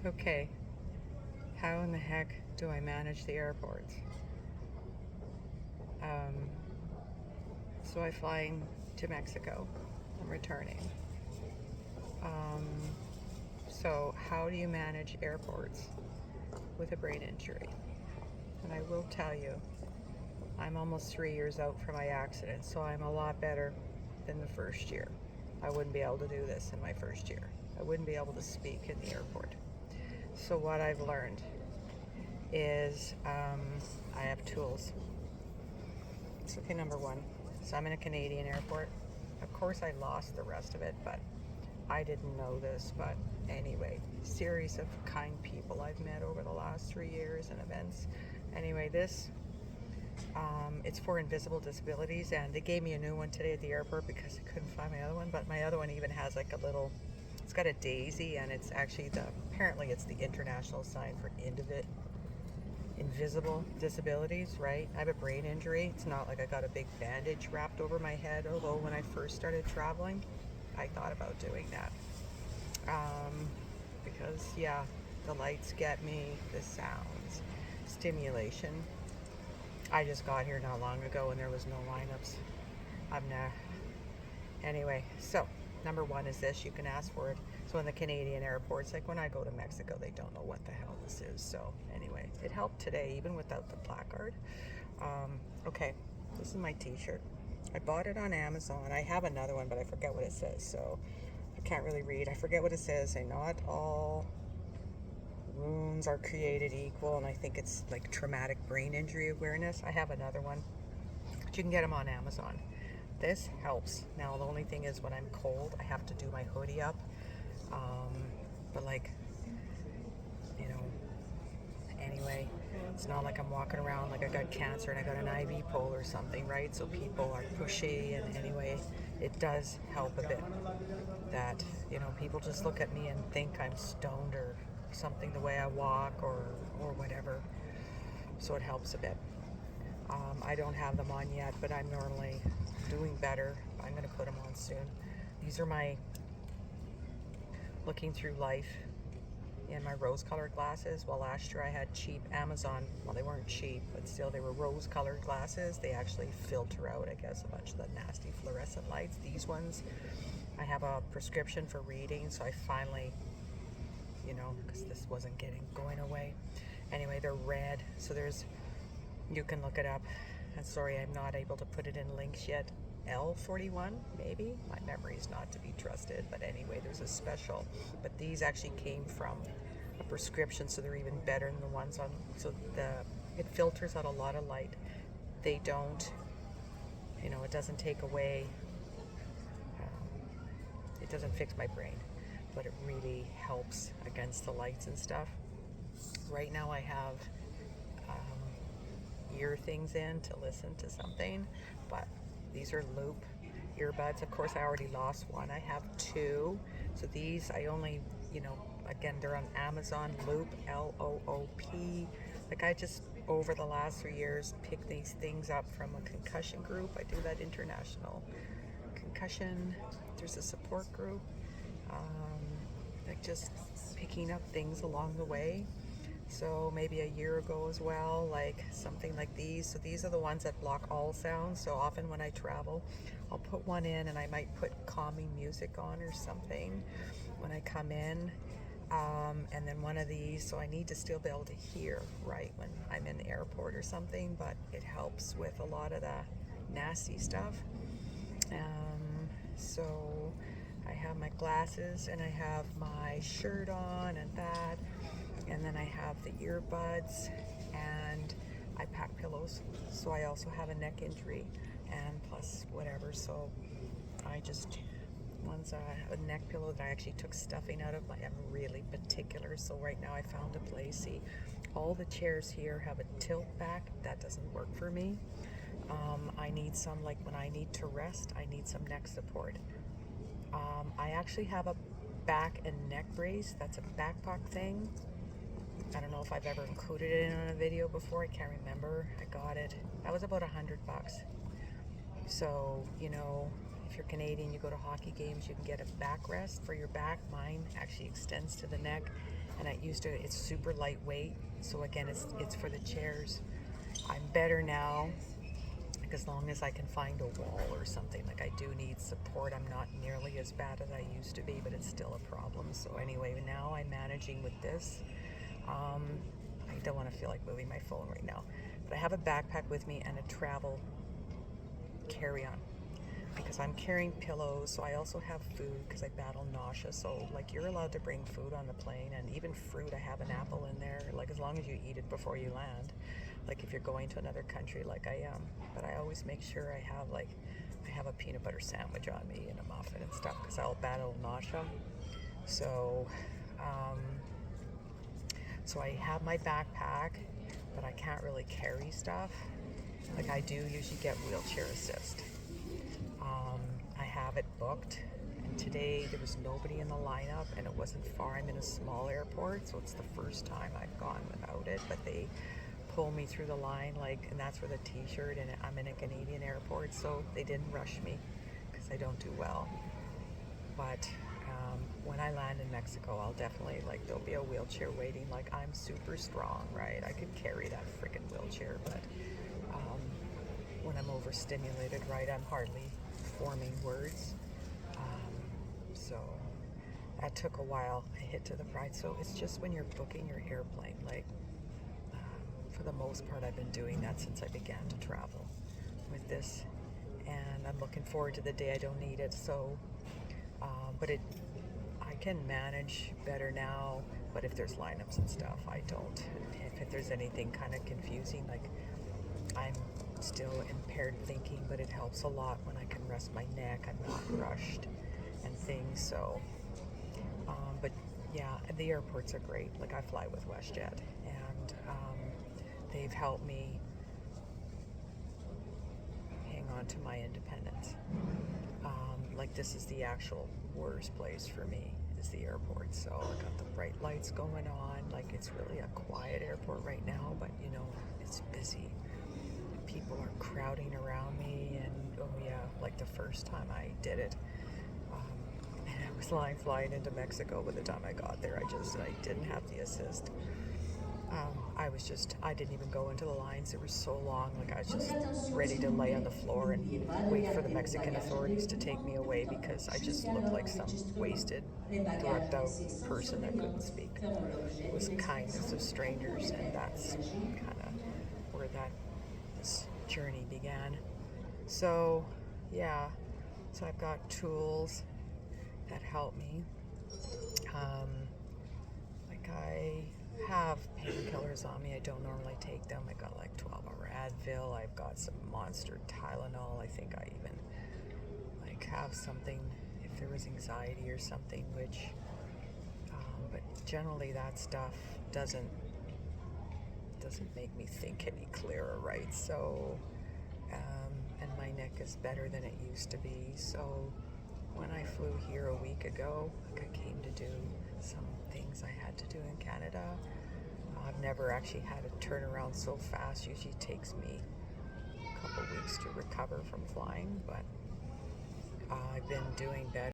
Okay, how in the heck do I manage the airports? Um, so I fly to Mexico. I'm returning. Um, so how do you manage airports with a brain injury? And I will tell you, I'm almost 3 years out from my accident, so I'm a lot better than the first year. I wouldn't be able to do this in my first year. I wouldn't be able to speak in the airport. So what I've learned is I have tools. It's okay, number one. So I'm in a Canadian airport. Of course, I lost the rest of it, but I didn't know this. But anyway, series of kind people I've met over the last 3 years and events. Anyway, this it's for invisible disabilities, and they gave me a new one today at the airport because I couldn't find my other one. But my other one even has like a little. It's got a daisy, and it's actually apparently it's the international sign for invisible disabilities, right? I have a brain injury. It's not like I got a big bandage wrapped over my head, although when I first started traveling, I thought about doing that. Because, yeah, the lights get me, the sounds, stimulation. I just got here not long ago and there was no lineups. I'm not. Anyway, so number one is this. You can ask for it. So in the Canadian airports, like when I go to Mexico, they don't know what the hell this is. So anyway, it helped today even without the placard. Okay, this is my t-shirt. I bought it on Amazon. I have another one, but I forget what it says. So I can't really read. I forget what it says. Say not all wounds are created equal. And I think it's like traumatic brain injury awareness. I have another one, but you can get them on Amazon. This helps. Now the only thing is when I'm cold, I have to do my hoodie up. But like, you know, anyway, it's not like I'm walking around like I got cancer and I got an IV pole or something, right? So people are pushy, and anyway, it does help a bit that, people just look at me and think I'm stoned or something the way I walk or whatever. So it helps a bit. I don't have them on yet, but I'm normally doing better. I'm going to put them on soon. These are my looking through life in my rose-colored glasses. Well, last year I had cheap Amazon. Well, they weren't cheap, but still they were rose-colored glasses. They actually filter out, I guess, a bunch of the nasty fluorescent lights. These ones, I have a prescription for reading, so I finally, because this wasn't going away. Anyway, they're red, so you can look it up. And sorry, I'm not able to put it in links yet. L41, maybe? My memory's not to be trusted, but anyway, there's a special. But these actually came from a prescription, so they're even better than the ones on. So it filters out a lot of light. They don't, it doesn't take away, it doesn't fix my brain, but it really helps against the lights and stuff. Right now I have ear things in to listen to something, but these are loop earbuds. Of course, I already lost one. I have two. So these I only, again, they're on Amazon. Loop, Loop. Like I just, over the last 3 years, picked these things up from a concussion group. I do that international concussion. There's a support group. Like just picking up things along the way. So maybe a year ago as well, like something like these. So these are the ones that block all sounds. So often when I travel, I'll put one in and I might put calming music on or something when I come in. And then one of these, so I need to still be able to hear, right, when I'm in the airport or something, but it helps with a lot of the nasty stuff. So I have my glasses and I have my shirt on and that. And then I have the earbuds and I pack pillows. So I also have a neck injury and plus whatever. So I just, one's a neck pillow that I actually took stuffing out of. I'm really particular. So right now I found a place. See, all the chairs here have a tilt back. That doesn't work for me. I need some, like when I need to rest, I need some neck support. I actually have a back and neck brace. That's a backpack thing. I don't know if I've ever included it in a video before. I can't remember. I got it. That was about $100. So, if you're Canadian, you go to hockey games, you can get a backrest for your back. Mine actually extends to the neck. and it's super lightweight. So again, it's for the chairs. I'm better now, like as long as I can find a wall or something. Like I do need support. I'm not nearly as bad as I used to be, but it's still a problem. So anyway, now I'm managing with this. I don't want to feel like moving my phone right now, but I have a backpack with me and a travel carry-on because I'm carrying pillows. So I also have food because I battle nausea. So like you're allowed to bring food on the plane, and even fruit. I have an apple in there, like as long as you eat it before you land. Like if you're going to another country like I am. But I always make sure I have a peanut butter sandwich on me and a muffin and stuff because I'll battle nausea. So so I have my backpack, but I can't really carry stuff. Like I do usually get wheelchair assist. I have it booked, and today there was nobody in the lineup, and it wasn't far. I'm in a small airport, so it's the first time I've gone without it, but they pull me through the line, like, and that's where the t-shirt, and I'm in a Canadian airport, so they didn't rush me because I don't do well. But when I land in Mexico, I'll definitely, like, there'll be a wheelchair waiting. Like, I'm super strong, right? I could carry that freaking wheelchair, but when I'm overstimulated, right, I'm hardly forming words. So that took a while. I hit to the pride. So it's just when you're booking your airplane, like, for the most part, I've been doing that since I began to travel with this, and I'm looking forward to the day I don't need it. So, but I can manage better now. But if there's lineups and stuff, I don't. If there's anything kind of confusing, like I'm still impaired thinking, but it helps a lot when I can rest my neck. I'm not rushed and things. So, but yeah, the airports are great. Like I fly with WestJet, and they've helped me hang on to my independence. Like this is the actual worst place for me is the airport. So I got the bright lights going on. Like it's really a quiet airport right now, but you know, it's busy. People are crowding around me, and oh yeah, like the first time I did it, and I was flying into Mexico. By the time I got there, I didn't have the assist. I didn't even go into the lines. They were so long. Like I was just ready to lay on the floor and wait for the Mexican authorities to take me away because I just looked like some wasted, drugged out person that couldn't speak. It was kindness of strangers, and that's kind of where this journey began. So, yeah. So I've got tools that help me. Like I have painkillers on me. I don't normally take them. I got like 12-hour Advil. I've got some monster Tylenol. I think I even like have something if there was anxiety or something, which but generally that stuff doesn't make me think any clearer, right? So and my neck is better than it used to be. So when I flew here a week ago, like I came to do some things I had to do in Canada. I've never actually had a turnaround so fast. Usually it takes me a couple weeks to recover from flying, but I've been doing better.